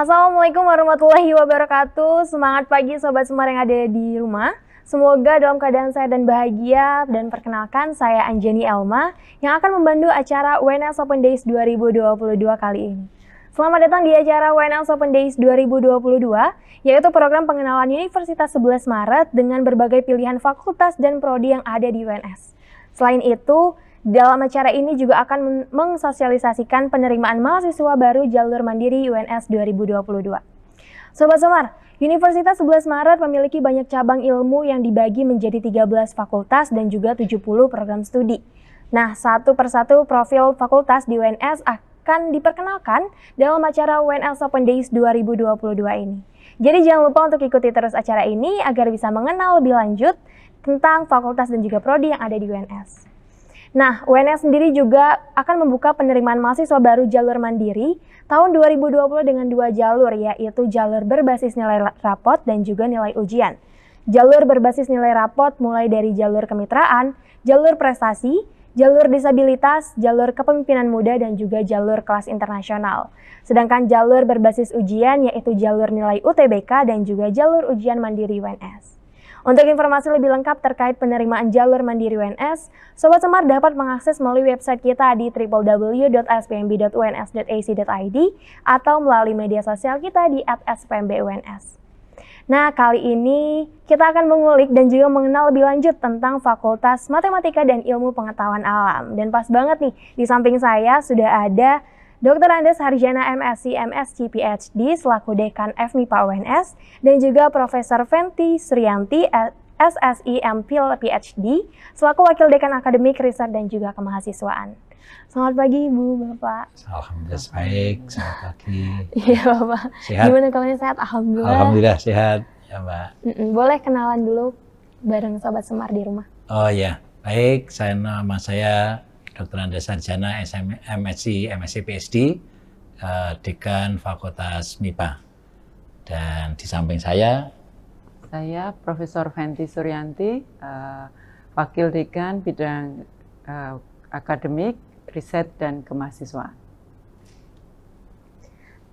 Assalamualaikum warahmatullahi wabarakatuh. Semangat pagi Sobat Semar yang ada di rumah. Semoga dalam keadaan sehat dan bahagia. Dan perkenalkan, saya Anjani Elma yang akan membantu acara UNS Open Days 2022 kali ini. Selamat datang di acara UNS Open Days 2022, yaitu program pengenalan Universitas 11 Maret dengan berbagai pilihan fakultas dan prodi yang ada di UNS. Selain itu, dalam acara ini juga akan mensosialisasikan penerimaan mahasiswa baru jalur mandiri UNS 2022. Sobat Semar, Universitas 11 Maret memiliki banyak cabang ilmu yang dibagi menjadi 13 fakultas dan juga 70 program studi. Nah, satu persatu profil fakultas di UNS akan diperkenalkan dalam acara UNS Open Days 2022 ini. Jadi jangan lupa untuk ikuti terus acara ini agar bisa mengenal lebih lanjut tentang fakultas dan juga prodi yang ada di UNS. Nah, UNS sendiri juga akan membuka penerimaan mahasiswa baru jalur mandiri tahun 2020 dengan 2 jalur, yaitu jalur berbasis nilai rapot dan juga nilai ujian. Jalur berbasis nilai rapot mulai dari jalur kemitraan, jalur prestasi, jalur disabilitas, jalur kepemimpinan muda, dan juga jalur kelas internasional. Sedangkan jalur berbasis ujian yaitu jalur nilai UTBK dan juga jalur ujian mandiri UNS. Untuk informasi lebih lengkap terkait penerimaan jalur mandiri UNS, Sobat Semar dapat mengakses melalui website kita di www.spmb.uns.ac.id atau melalui media sosial kita di @spmbuns. Nah, kali ini kita akan mengulik dan juga mengenal lebih lanjut tentang Fakultas Matematika dan Ilmu Pengetahuan Alam. Dan pas banget nih, di samping saya sudah ada Dr. Andes Harjana MSc, MSc PhD selaku Dekan FMIPA UNS dan juga Profesor Fenty Suryanti SSI MPhil PhD selaku Wakil Dekan Akademik Riset dan juga Kemahasiswaan. Selamat pagi Ibu, Bapak. Alhamdulillah baik, selamat pagi. Iya Bapak. Sehat? Gimana kabarnya, sehat? Alhamdulillah. Alhamdulillah sehat, ya Mbak. Boleh kenalan dulu bareng Sobat Semar di rumah. Oh ya, baik. Nama saya Dr. Andes Harjana, MSc, MSc PhD, Dekan Fakultas MIPA. Dan di samping saya Profesor Fenty Suryanti, Wakil Dekan Bidang Akademik, Riset, dan Kemahasiswaan.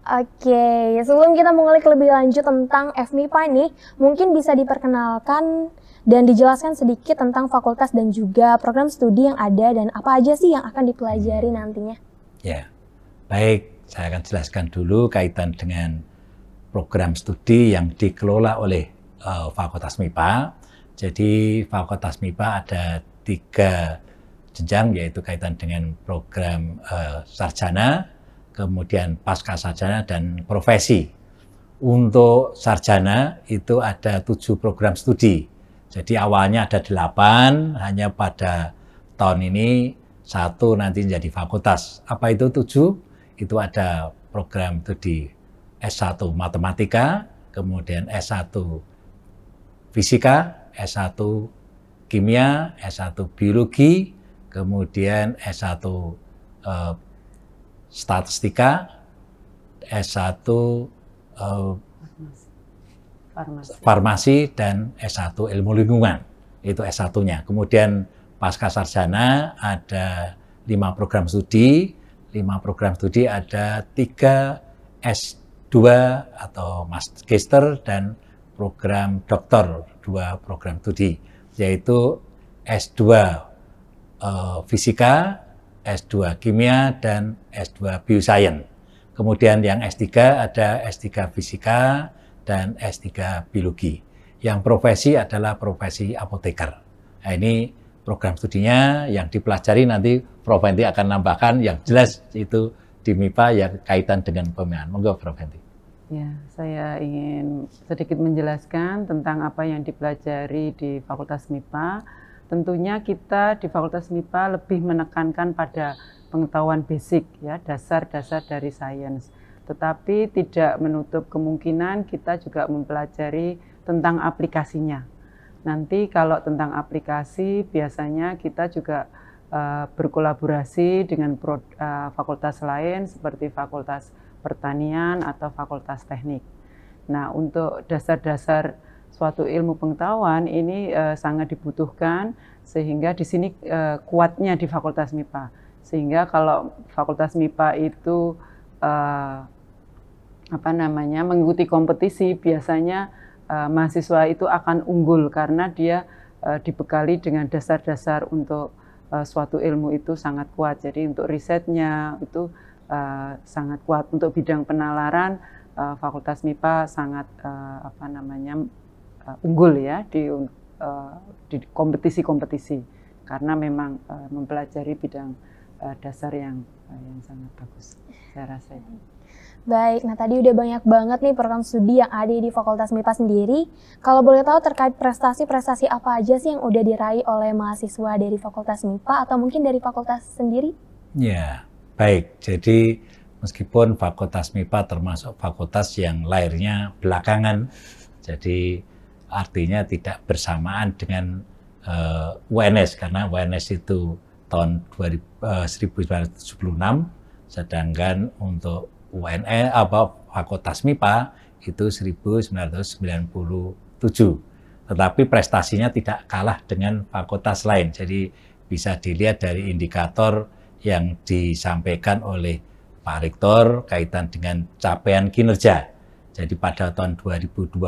Oke, sebelum kita mengulik lebih lanjut tentang FMIPA ini, mungkin bisa diperkenalkan dan dijelaskan sedikit tentang fakultas dan juga program studi yang ada dan apa aja sih yang akan dipelajari nantinya. Ya, baik. Saya akan jelaskan dulu kaitan dengan program studi yang dikelola oleh Fakultas MIPA. Jadi Fakultas MIPA ada 3 jenjang, yaitu kaitan dengan program sarjana, kemudian pasca sarjana, dan profesi. Untuk sarjana itu ada 7 program studi. Jadi awalnya ada 8, hanya pada tahun ini 1 nanti menjadi fakultas. Apa itu 7? Itu ada program studi S1 Matematika, kemudian S1 Fisika, S1 Kimia, S1 Biologi, kemudian S1 Statistika, S1 Farmasi, dan S1 Ilmu Lingkungan. Itu S1-nya. Kemudian pasca sarjana ada 5 program studi. 5 program studi ada 3 S2 atau Magister dan program doktor, 2 program studi, yaitu S2 Fisika, S2 Kimia, dan S2 Bioscience. Kemudian yang S3 ada S3 Fisika dan S3 Biologi. Yang profesi adalah profesi apoteker. Nah, ini program studinya yang dipelajari, nanti Prof. Fenty akan nambahkan yang jelas itu di MIPA yang kaitan dengan pemilihan. Monggo Prof. Fenty. Ya, saya ingin sedikit menjelaskan tentang apa yang dipelajari di Fakultas MIPA. Tentunya kita di Fakultas MIPA lebih menekankan pada pengetahuan basic, ya, dasar-dasar dari sains. Tetapi tidak menutup kemungkinan kita juga mempelajari tentang aplikasinya. Nanti kalau tentang aplikasi, biasanya kita juga berkolaborasi dengan fakultas lain seperti Fakultas Pertanian atau Fakultas Teknik. Nah, untuk dasar-dasar suatu ilmu pengetahuan ini sangat dibutuhkan, sehingga di sini kuatnya di Fakultas MIPA. Sehingga kalau Fakultas MIPA itu mengikuti kompetisi, biasanya mahasiswa itu akan unggul karena dia dibekali dengan dasar-dasar untuk suatu ilmu itu sangat kuat. Jadi untuk risetnya itu sangat kuat. Untuk bidang penalaran, Fakultas MIPA sangat unggul ya di kompetisi-kompetisi karena memang mempelajari bidang dasar yang sangat bagus, saya rasa itu. Baik, nah tadi udah banyak banget nih program studi yang ada di Fakultas MIPA sendiri. Kalau boleh tahu terkait prestasi-prestasi apa aja sih yang udah diraih oleh mahasiswa dari Fakultas MIPA atau mungkin dari fakultas sendiri? Ya, baik. Jadi meskipun Fakultas MIPA termasuk fakultas yang lahirnya belakangan, jadi artinya tidak bersamaan dengan UNS, karena UNS itu tahun 1976, sedangkan untuk Fakultas MIPA itu 1997. Tetapi prestasinya tidak kalah dengan fakultas lain. Jadi bisa dilihat dari indikator yang disampaikan oleh Pak Rektor kaitan dengan capaian kinerja. Jadi pada tahun 2021,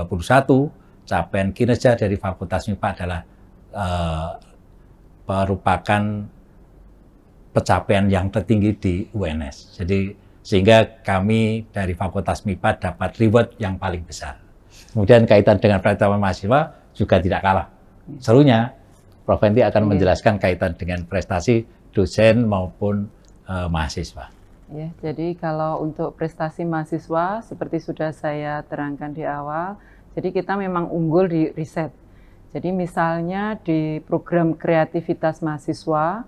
capaian kinerja dari Fakultas MIPA adalah merupakan pencapaian yang tertinggi di UNS. Jadi sehingga kami dari Fakultas MIPA dapat reward yang paling besar. Kemudian kaitan dengan prestasi mahasiswa juga tidak kalah serunya. Prof. Fenty akan menjelaskan kaitan dengan prestasi dosen maupun mahasiswa. Ya, jadi kalau untuk prestasi mahasiswa seperti sudah saya terangkan di awal, jadi kita memang unggul di riset. Jadi misalnya di program kreativitas mahasiswa,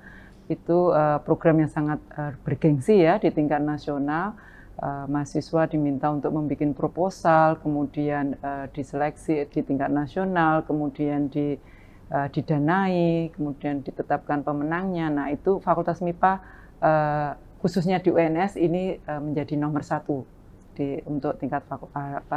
itu program yang sangat bergengsi ya di tingkat nasional. Mahasiswa diminta untuk membuat proposal, kemudian diseleksi di tingkat nasional, kemudian didanai, kemudian ditetapkan pemenangnya. Nah itu Fakultas MIPA khususnya di UNS ini menjadi nomor 1 untuk tingkat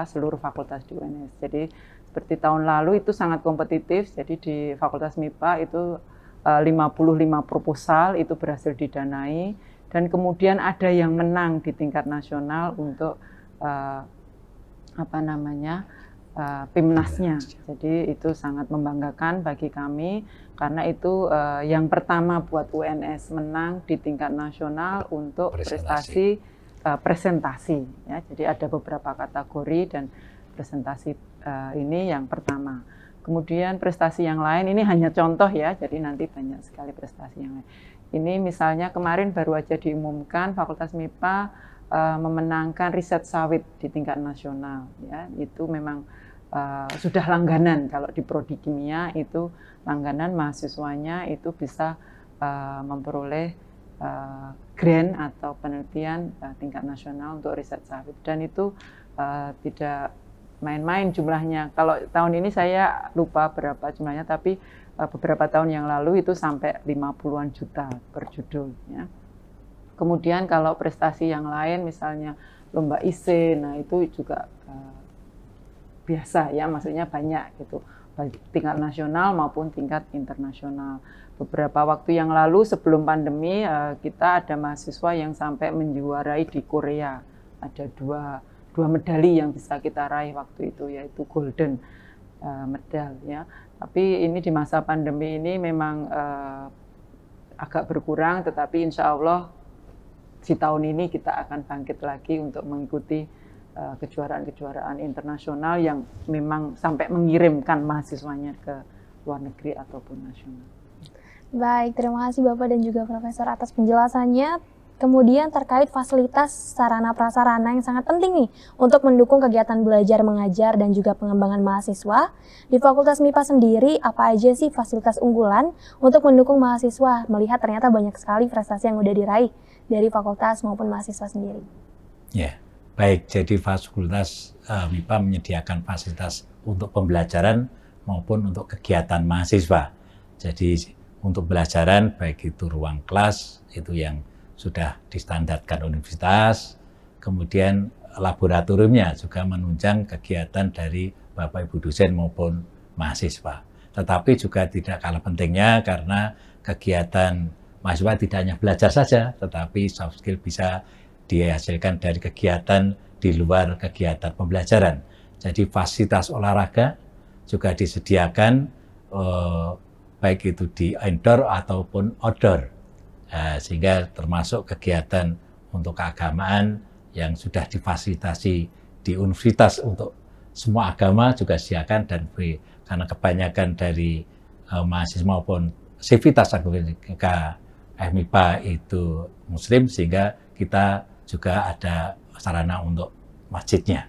seluruh fakultas di UNS. Jadi seperti tahun lalu itu sangat kompetitif, jadi di Fakultas MIPA itu 55 proposal itu berhasil didanai, dan kemudian ada yang menang di tingkat nasional untuk PIMNAS-nya. Jadi itu sangat membanggakan bagi kami karena itu yang pertama buat UNS menang di tingkat nasional untuk presentasi ya. Jadi ada beberapa kategori dan presentasi ini yang pertama. Kemudian prestasi yang lain, ini hanya contoh ya, jadi nanti banyak sekali prestasi yang lain. Ini misalnya kemarin baru aja diumumkan Fakultas MIPA memenangkan riset sawit di tingkat nasional. Ya, itu memang sudah langganan, kalau di Prodi Kimia itu langganan mahasiswanya itu bisa memperoleh grant atau penelitian tingkat nasional untuk riset sawit. Dan itu tidak main-main jumlahnya. Kalau tahun ini saya lupa berapa jumlahnya, tapi beberapa tahun yang lalu itu sampai 50-an juta per judul. Ya. Kemudian kalau prestasi yang lain, misalnya lomba IC, nah itu juga biasa ya, maksudnya banyak gitu, baik tingkat nasional maupun tingkat internasional. Beberapa waktu yang lalu sebelum pandemi, kita ada mahasiswa yang sampai menjuarai di Korea. Ada dua medali yang bisa kita raih waktu itu, yaitu golden medal ya. Tapi ini di masa pandemi ini memang agak berkurang, tetapi insya Allah di tahun ini kita akan bangkit lagi untuk mengikuti kejuaraan-kejuaraan internasional yang memang sampai mengirimkan mahasiswanya ke luar negeri ataupun nasional. Baik, terima kasih Bapak dan juga Profesor atas penjelasannya. Kemudian terkait fasilitas sarana prasarana yang sangat penting nih untuk mendukung kegiatan belajar mengajar dan juga pengembangan mahasiswa. Di Fakultas MIPA sendiri, apa aja sih fasilitas unggulan untuk mendukung mahasiswa? Melihat ternyata banyak sekali prestasi yang udah diraih dari fakultas maupun mahasiswa sendiri. Ya, baik. Jadi Fakultas MIPA menyediakan fasilitas untuk pembelajaran maupun untuk kegiatan mahasiswa. Jadi untuk pembelajaran baik itu ruang kelas itu yang sudah distandarkan universitas, kemudian laboratoriumnya juga menunjang kegiatan dari Bapak Ibu dosen maupun mahasiswa. Tetapi juga tidak kalah pentingnya karena kegiatan mahasiswa tidak hanya belajar saja, tetapi soft skill bisa dihasilkan dari kegiatan di di luar kegiatan pembelajaran. Jadi fasilitas olahraga juga disediakan baik itu di indoor ataupun outdoor. Sehingga termasuk kegiatan untuk keagamaan yang sudah difasilitasi di universitas untuk semua agama juga disediakan, dan karena kebanyakan dari mahasiswa maupun sivitas akademika FMIPA itu Muslim, sehingga kita juga ada sarana untuk masjidnya.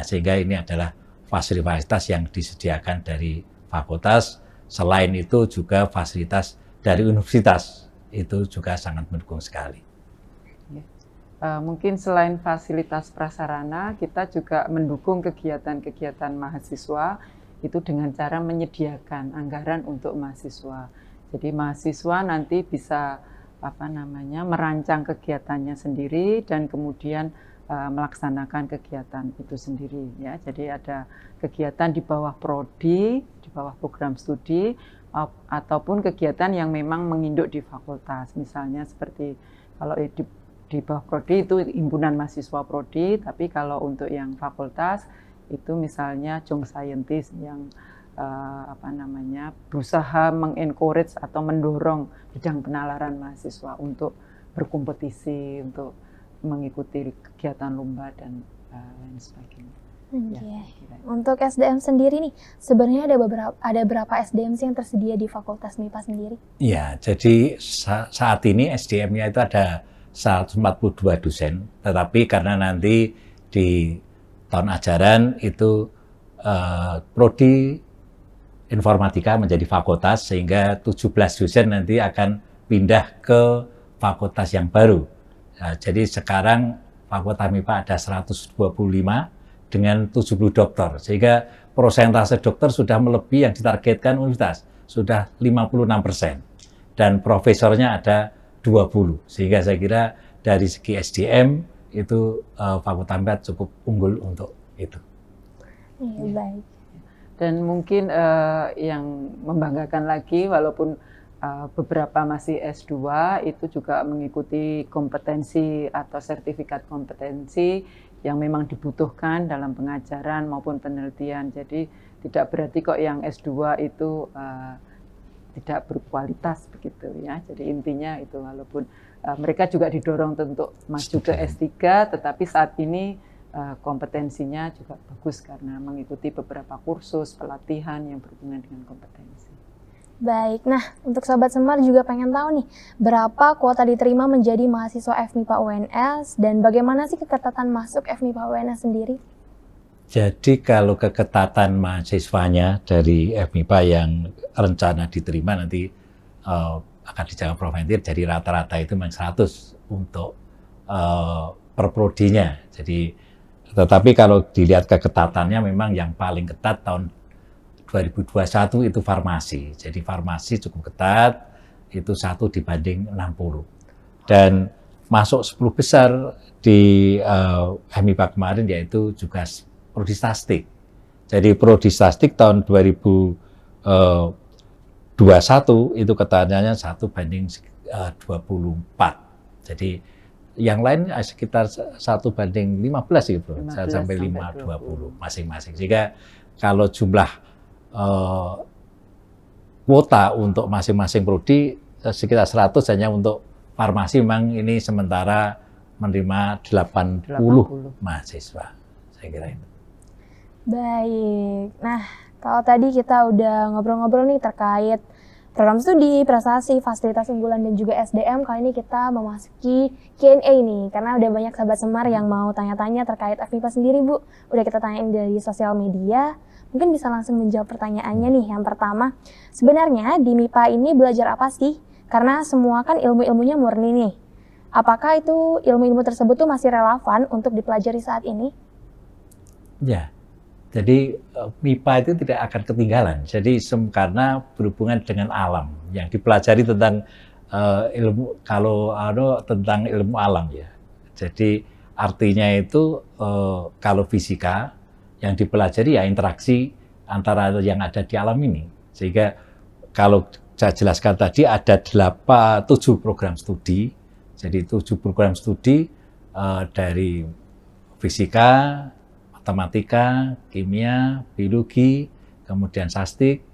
Sehingga ini adalah fasilitas yang disediakan dari fakultas. Selain itu juga fasilitas dari universitas itu juga sangat mendukung sekali. Mungkin selain fasilitas prasarana, kita juga mendukung kegiatan-kegiatan mahasiswa itu dengan cara menyediakan anggaran untuk mahasiswa. Jadi mahasiswa nanti bisa merancang kegiatannya sendiri dan kemudian melaksanakan kegiatan itu sendiri, ya. Jadi ada kegiatan di bawah prodi, di bawah program studi, ataupun kegiatan yang memang menginduk di fakultas. Misalnya seperti kalau di bawah prodi itu himpunan mahasiswa prodi, tapi kalau untuk yang fakultas itu misalnya Young Scientist yang berusaha mengencourage atau mendorong bidang penalaran mahasiswa untuk berkompetisi, untuk mengikuti kegiatan lomba dan lain sebagainya. Ya, untuk SDM sendiri nih, sebenarnya ada berapa SDM sih yang tersedia di Fakultas MIPA sendiri? Ya, jadi saat ini SDM-nya itu ada 142 dosen, tetapi karena nanti di tahun ajaran itu prodi informatika menjadi fakultas, sehingga 17 dosen nanti akan pindah ke fakultas yang baru. Jadi sekarang Fakultas MIPA ada 125 dengan 70 dokter, sehingga persentase dokter sudah melebihi yang ditargetkan universitas, sudah 56%, dan profesornya ada 20, sehingga saya kira dari segi SDM itu Fakultas MIPA cukup unggul untuk itu. Baik. Dan mungkin yang membanggakan lagi, walaupun beberapa masih S2 itu juga mengikuti kompetensi atau sertifikat kompetensi yang memang dibutuhkan dalam pengajaran maupun penelitian. Jadi tidak berarti kok yang S2 itu tidak berkualitas begitu, ya. Jadi intinya itu, walaupun mereka juga didorong untuk maju ke S3, tetapi saat ini kompetensinya juga bagus karena mengikuti beberapa kursus pelatihan yang berhubungan dengan kompetensi. Baik, nah untuk Sobat Semar juga pengen tahu nih, berapa kuota diterima menjadi mahasiswa FMIPA UNS dan bagaimana sih keketatan masuk FMIPA UNS sendiri? Jadi kalau keketatan mahasiswanya dari FMIPA yang rencana diterima nanti akan dijawab Prof. Hentir, jadi rata-rata itu memang 100 untuk per prodinya. Jadi, tetapi kalau dilihat keketatannya memang yang paling ketat tahun 2021 itu farmasi. Jadi farmasi cukup ketat, itu 1 dibanding 60. Dan masuk 10 besar di FMIPA kemarin yaitu juga prodi statistik. Jadi prodi statistik tahun 2021 itu ketatannya 1 banding 24. Jadi yang lain sekitar 1 banding 15 gitu, 15 sampai 5-20 masing-masing. Sehingga kalau jumlah kuota untuk masing-masing prodi sekitar 100 hanya untuk farmasi, memang ini sementara menerima 80 mahasiswa, saya kira itu. Baik, nah kalau tadi kita udah ngobrol-ngobrol nih terkait program studi, prestasi, fasilitas unggulan dan juga SDM, kali ini kita memasuki Q&A nih, karena udah banyak Sahabat Semar yang mau tanya-tanya terkait FMIPA sendiri, Bu. Udah kita tanyain dari sosial media. Mungkin bisa langsung menjawab pertanyaannya nih. Yang pertama, sebenarnya di MIPA ini belajar apa sih? Karena semua kan ilmu-ilmunya murni nih. Apakah itu ilmu-ilmu tersebut tuh masih relevan untuk dipelajari saat ini? Ya, jadi MIPA itu tidak akan ketinggalan. Jadi karena berhubungan dengan alam, yang dipelajari tentang ilmu, tentang ilmu alam ya. Jadi artinya itu kalau fisika, yang dipelajari ya interaksi antara yang ada di alam ini. Sehingga kalau saya jelaskan tadi ada 7 program studi. Jadi 7 program studi dari fisika, matematika, kimia, biologi, kemudian sastik,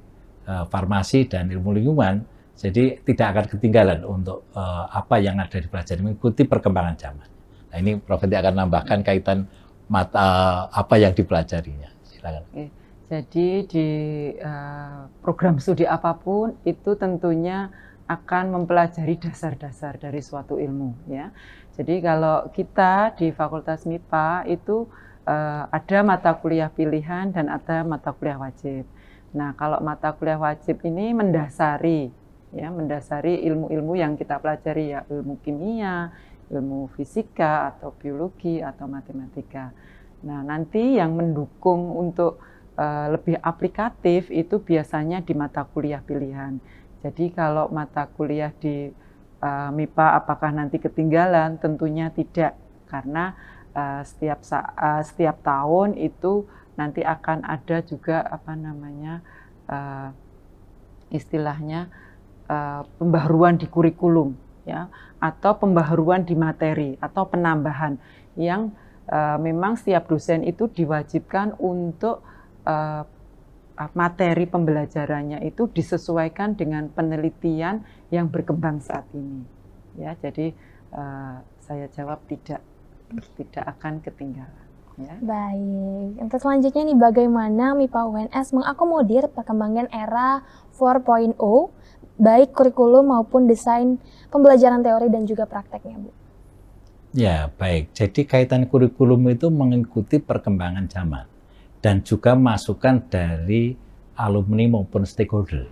farmasi, dan ilmu lingkungan. Jadi tidak akan ketinggalan untuk apa yang ada di pelajaran, mengikuti perkembangan zaman. Nah, ini Prof. Edi akan nambahkan kaitan apa yang dipelajarinya. Silakan. Oke. Jadi di program studi apapun itu tentunya akan mempelajari dasar-dasar dari suatu ilmu, ya. Jadi kalau kita di Fakultas MIPA itu ada mata kuliah pilihan dan ada mata kuliah wajib. Nah, kalau mata kuliah wajib ini mendasari ilmu-ilmu yang kita pelajari, ya, ilmu kimia, ilmu fisika atau biologi atau matematika. Nah, nanti yang mendukung untuk lebih aplikatif itu biasanya di mata kuliah pilihan. Jadi kalau mata kuliah di MIPA apakah nanti ketinggalan? Tentunya tidak, karena setiap tahun itu nanti akan ada juga istilahnya pembaharuan di kurikulum, ya, atau pembaharuan di materi atau penambahan yang memang setiap dosen itu diwajibkan untuk materi pembelajarannya itu disesuaikan dengan penelitian yang berkembang saat ini, ya. Jadi saya jawab tidak akan ketinggalan, ya. Baik, untuk selanjutnya nih, bagaimana MIPA UNS mengakomodir perkembangan era 4.0 baik kurikulum maupun desain pembelajaran teori dan juga prakteknya, Bu? Ya, baik. Jadi kaitan kurikulum itu mengikuti perkembangan zaman dan juga masukan dari alumni maupun stakeholder.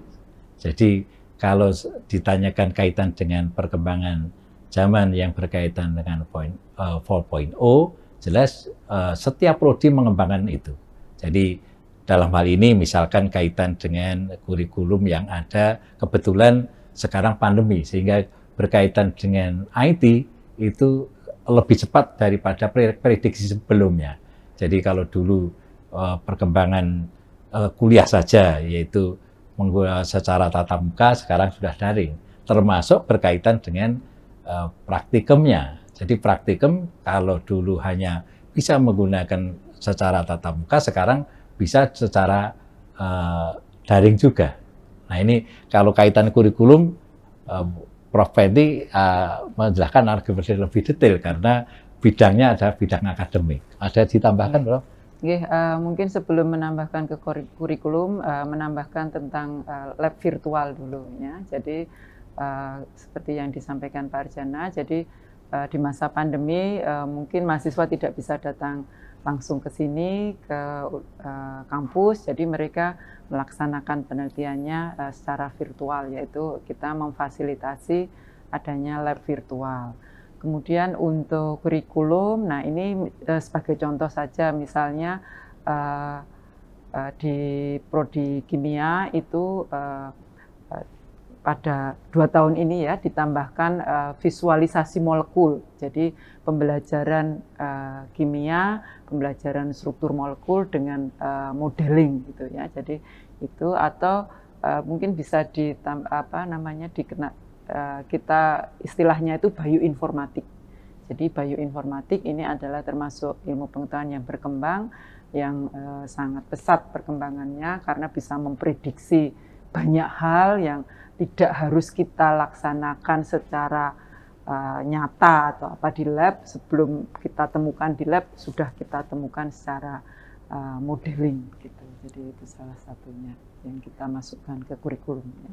Jadi kalau ditanyakan kaitan dengan perkembangan zaman yang berkaitan dengan 4.0, jelas setiap prodi mengembangkan itu. Jadi dalam hal ini misalkan kaitan dengan kurikulum yang ada, kebetulan sekarang pandemi sehingga berkaitan dengan IT itu lebih cepat daripada prediksi sebelumnya. Jadi kalau dulu perkembangan kuliah saja, yaitu secara tatap muka, sekarang sudah daring, termasuk berkaitan dengan praktikumnya. Jadi praktikum kalau dulu hanya bisa menggunakan secara tatap muka, sekarang bisa secara daring juga. Nah, ini kalau kaitan kurikulum, Prof. Fendi menjelaskan argumentasi lebih detail karena bidangnya ada bidang akademik. Ada ditambahkan, Prof? Mungkin sebelum menambahkan ke kurikulum, menambahkan tentang lab virtual dulu, ya. Jadi seperti yang disampaikan Pak Arjana, jadi di masa pandemi mungkin mahasiswa tidak bisa datang langsung ke sini ke kampus, jadi mereka melaksanakan penelitiannya secara virtual, yaitu kita memfasilitasi adanya lab virtual. Kemudian untuk kurikulum, nah ini sebagai contoh saja, misalnya di prodi kimia itu pada 2 tahun ini, ya, ditambahkan visualisasi molekul. Jadi pembelajaran kimia, pembelajaran struktur molekul dengan modeling, gitu, ya. Jadi itu, atau mungkin bisa kita istilahnya itu bioinformatik. Jadi bioinformatik ini adalah termasuk ilmu pengetahuan yang berkembang, yang sangat pesat perkembangannya karena bisa memprediksi banyak hal yang tidak harus kita laksanakan secara nyata atau apa di lab. Sebelum kita temukan di lab, sudah kita temukan secara modeling, gitu. Jadi itu salah satunya yang kita masukkan ke kurikulum, ya.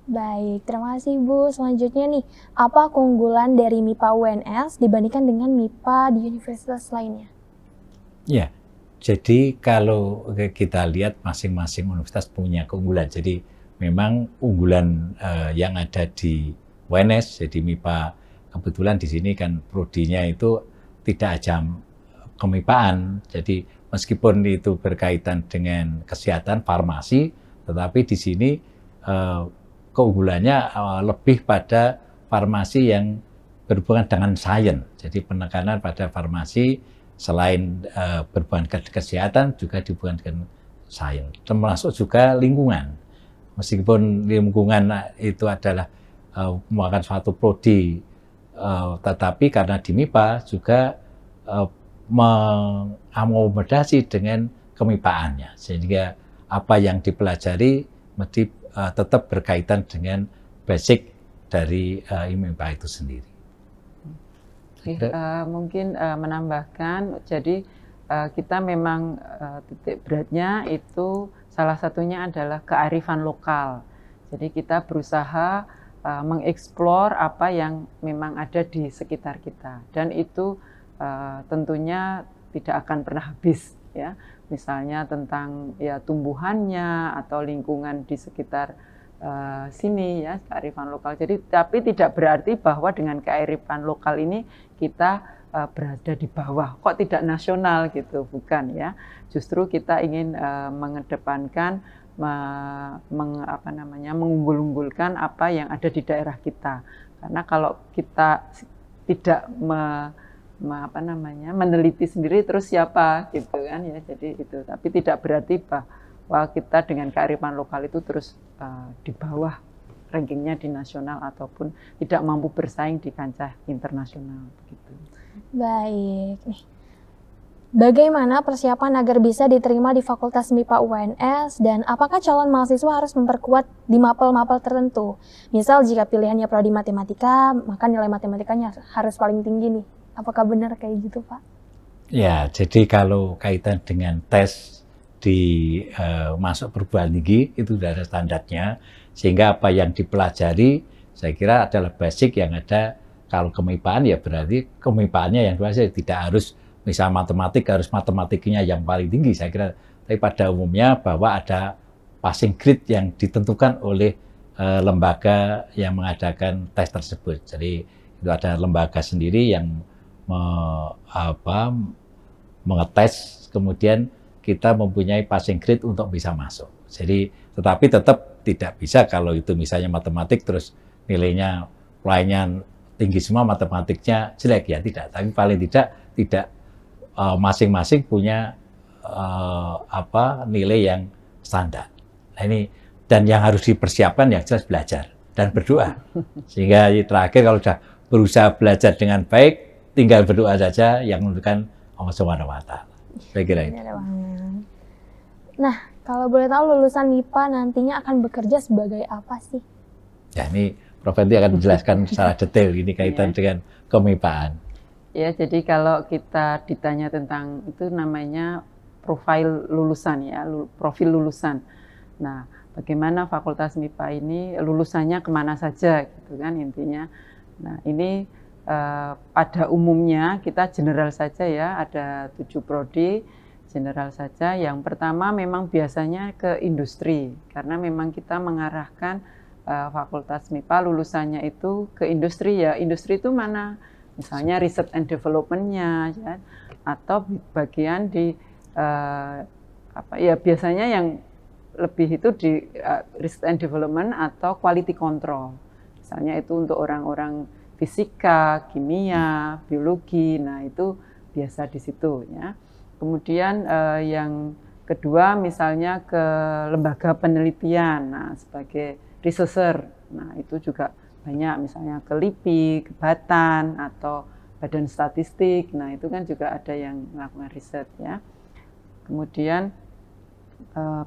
Baik, terima kasih, Bu. Selanjutnya nih, apa keunggulan dari MIPA UNS dibandingkan dengan MIPA di universitas lainnya? Ya, jadi kalau kita lihat masing-masing universitas punya keunggulan. Jadi memang unggulan yang ada di UNS, jadi MIPA, kebetulan di sini kan prodinya itu tidak ajam kemipaan. Jadi meskipun itu berkaitan dengan kesehatan, farmasi, tetapi di sini keunggulannya lebih pada farmasi yang berhubungan dengan sains. Jadi penekanan pada farmasi selain berhubungan dengan kesehatan juga dihubungkan dengan sains, termasuk juga lingkungan. Meskipun lingkungan itu adalah merupakan suatu prodi, tetapi karena di MIPA juga mengakomodasi dengan kemipaannya, sehingga apa yang dipelajari mesti tetap berkaitan dengan basic dari MIPA itu sendiri. Mungkin menambahkan, jadi kita memang titik beratnya itu salah satunya adalah kearifan lokal. Jadi kita berusaha mengeksplor apa yang memang ada di sekitar kita, dan itu tentunya tidak akan pernah habis, ya. Misalnya tentang ya tumbuhannya atau lingkungan di sekitar sini, ya, kearifan lokal. Jadi tapi tidak berarti bahwa dengan kearifan lokal ini kita berada di bawah, kok tidak nasional gitu, bukan, ya. Justru kita ingin mengedepankan mengunggul-unggulkan apa yang ada di daerah kita. Karena kalau kita tidak meneliti sendiri, terus siapa gitu kan, ya. Jadi itu, tapi tidak berarti bahwa kita dengan kearifan lokal itu terus di bawah rankingnya di nasional ataupun tidak mampu bersaing di kancah internasional begitu. Baik nih. Bagaimana persiapan agar bisa diterima di Fakultas MIPA UNS, dan apakah calon mahasiswa harus memperkuat di mapel-mapel tertentu? Misal jika pilihannya prodi matematika, maka nilai matematikanya harus paling tinggi nih. Apakah benar kayak gitu, Pak? Ya, jadi kalau kaitan dengan tes di masuk perguruan tinggi itu sudah ada standarnya, sehingga apa yang dipelajari saya kira adalah basic yang ada. Kalau kemipaan ya berarti kemipaannya yang basic, tidak harus misal matematik harus matematiknya yang paling tinggi, saya kira. Tapi pada umumnya bahwa ada passing grade yang ditentukan oleh lembaga yang mengadakan tes tersebut. Jadi itu ada lembaga sendiri yang mengetes, kemudian kita mempunyai passing grade untuk bisa masuk. Jadi tetapi tetap tidak bisa kalau itu misalnya matematik terus nilainya lainnya tinggi semua, matematiknya jelek, ya tidak. Tapi paling tidak masing-masing punya nilai yang standar. Nah ini, dan yang harus dipersiapkan yang jelas belajar dan berdoa. Sehingga terakhir kalau sudah berusaha belajar dengan baik, tinggal berdoa saja yang menentukan Allah Subhanahu wa Ta'ala. Saya kira itu. Nah, kalau boleh tahu lulusan MIPA nantinya akan bekerja sebagai apa sih? Ya, ini Prof. Enti akan menjelaskan secara detail ini kaitan dengan kemipaan. Ya, jadi kalau kita ditanya tentang itu namanya profil lulusan, ya, profil lulusan. Nah, bagaimana Fakultas MIPA ini lulusannya kemana saja, gitu kan intinya. Nah, ini pada umumnya kita general saja, ya, ada 7 prodi general saja. Yang pertama memang biasanya ke industri, karena memang kita mengarahkan Fakultas MIPA lulusannya itu ke industri, ya. Industri itu mana? Misalnya research and development-nya, ya, atau bagian di biasanya yang lebih itu di research and development atau quality control. Misalnya itu untuk orang-orang fisika, kimia, biologi. Nah, itu biasa di situ, ya. Kemudian yang kedua misalnya ke lembaga penelitian, nah, sebagai researcher. Nah, itu juga banyak, misalnya ke LIPI, ke Batan, atau Badan Statistik. Nah, itu kan juga ada yang melakukan riset, ya. Kemudian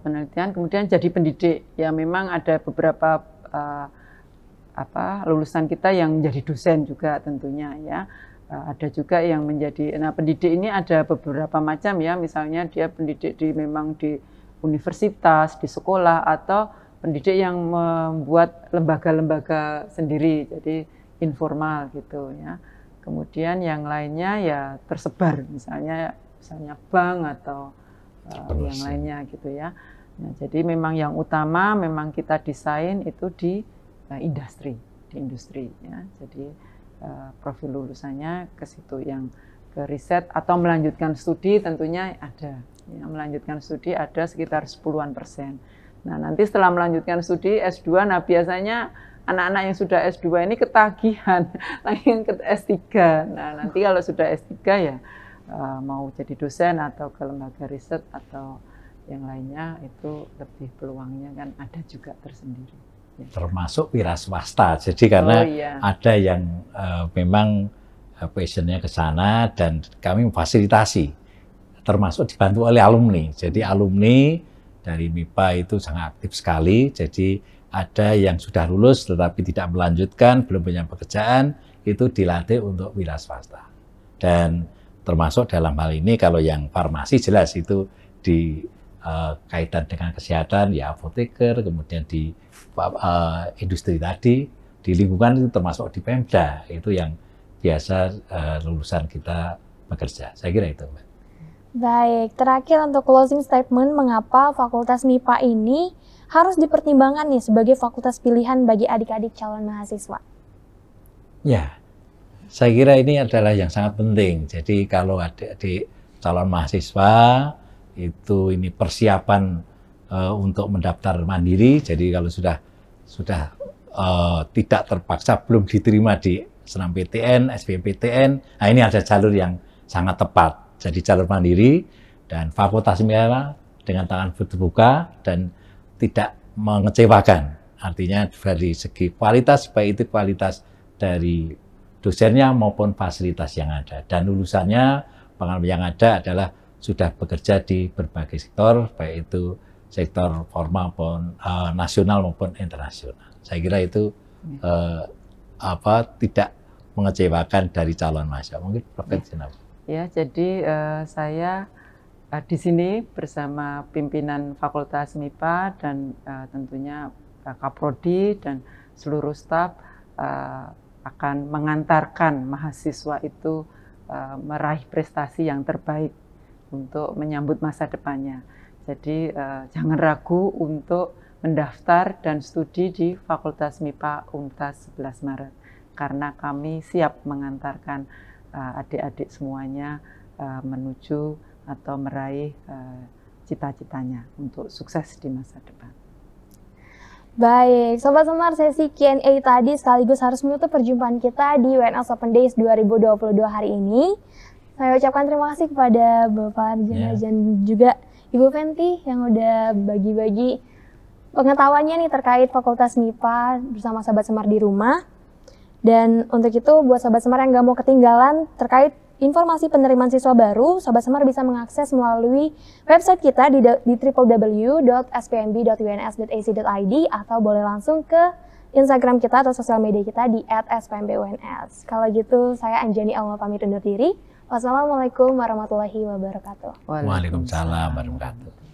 penelitian, kemudian jadi pendidik. Ya, memang ada beberapa lulusan kita yang menjadi dosen juga tentunya, ya. Ada juga yang menjadi, nah, pendidik ini ada beberapa macam, ya. Misalnya dia pendidik memang di universitas, di sekolah, atau pendidik yang membuat lembaga-lembaga sendiri, jadi informal gitu, ya. Kemudian yang lainnya ya tersebar, misalnya bank atau yang lainnya gitu, ya. Nah, jadi memang yang utama memang kita desain itu di industri, ya. Jadi profil lulusannya ke situ, yang ke riset atau melanjutkan studi tentunya ada. Ya, melanjutkan studi ada sekitar 10-an%. Nah, nanti setelah melanjutkan studi S2, nah biasanya anak-anak yang sudah S2 ini ketagihan, lagi ke S3. Nah, nanti kalau sudah S3 ya mau jadi dosen atau ke lembaga riset atau yang lainnya, itu lebih peluangnya kan ada juga tersendiri. Ya. Termasuk wira swasta, jadi karena ada yang memang passionnya ke sana dan kami memfasilitasi, termasuk dibantu oleh alumni. Jadi alumni dari MIPA itu sangat aktif sekali. Jadi ada yang sudah lulus tetapi tidak melanjutkan, belum punya pekerjaan, itu dilatih untuk wira swasta. Dan termasuk dalam hal ini kalau yang farmasi jelas itu di kaitan dengan kesehatan, ya apoteker, kemudian di industri tadi, di lingkungan itu termasuk di Pemda, itu yang biasa lulusan kita bekerja. Saya kira itu, Mbak. Baik, terakhir untuk closing statement, mengapa Fakultas MIPA ini harus dipertimbangkan nih sebagai fakultas pilihan bagi adik-adik calon mahasiswa? Ya, saya kira ini adalah yang sangat penting. Jadi kalau adik-adik calon mahasiswa itu ini persiapan untuk mendaftar mandiri. Jadi kalau sudah tidak terpaksa, belum diterima di SNMPTN, SBMPTN, nah ini ada jalur yang sangat tepat. Jadi jalur mandiri dan Fakultas MIPA dengan tangan terbuka dan tidak mengecewakan. Artinya dari segi kualitas, baik itu kualitas dari dosennya maupun fasilitas yang ada. Dan lulusannya, pengalaman yang ada adalah sudah bekerja di berbagai sektor, baik itu sektor formal maupun nasional maupun internasional. Saya kira itu tidak mengecewakan dari calon mahasiswa. Mungkin Prof. Ya, jadi saya di sini bersama pimpinan Fakultas MIPA dan tentunya Kaprodi dan seluruh staf akan mengantarkan mahasiswa itu meraih prestasi yang terbaik untuk menyambut masa depannya. Jadi jangan ragu untuk mendaftar dan studi di Fakultas MIPA Untas 11 Maret karena kami siap mengantarkan adik-adik semuanya menuju atau meraih cita-citanya untuk sukses di masa depan. Baik, Sobat Semar, sesi Q&A tadi sekaligus harus menutup perjumpaan kita di WNS Open Days 2022 hari ini. Saya ucapkan terima kasih kepada Bapak Arjana dan juga Ibu Fenty yang udah bagi-bagi pengetahuannya nih terkait Fakultas MIPA bersama Sobat Semar di rumah. Dan untuk itu, buat Sobat Semar yang nggak mau ketinggalan terkait informasi penerimaan siswa baru, Sobat Semar bisa mengakses melalui website kita di www.spmb.uns.ac.id atau boleh langsung ke Instagram kita atau sosial media kita di @spmbuns. Kalau gitu, saya Anjani Elma pamit undur diri. Wassalamualaikum warahmatullahi wabarakatuh. Waalaikumsalam warahmatullahi wabarakatuh.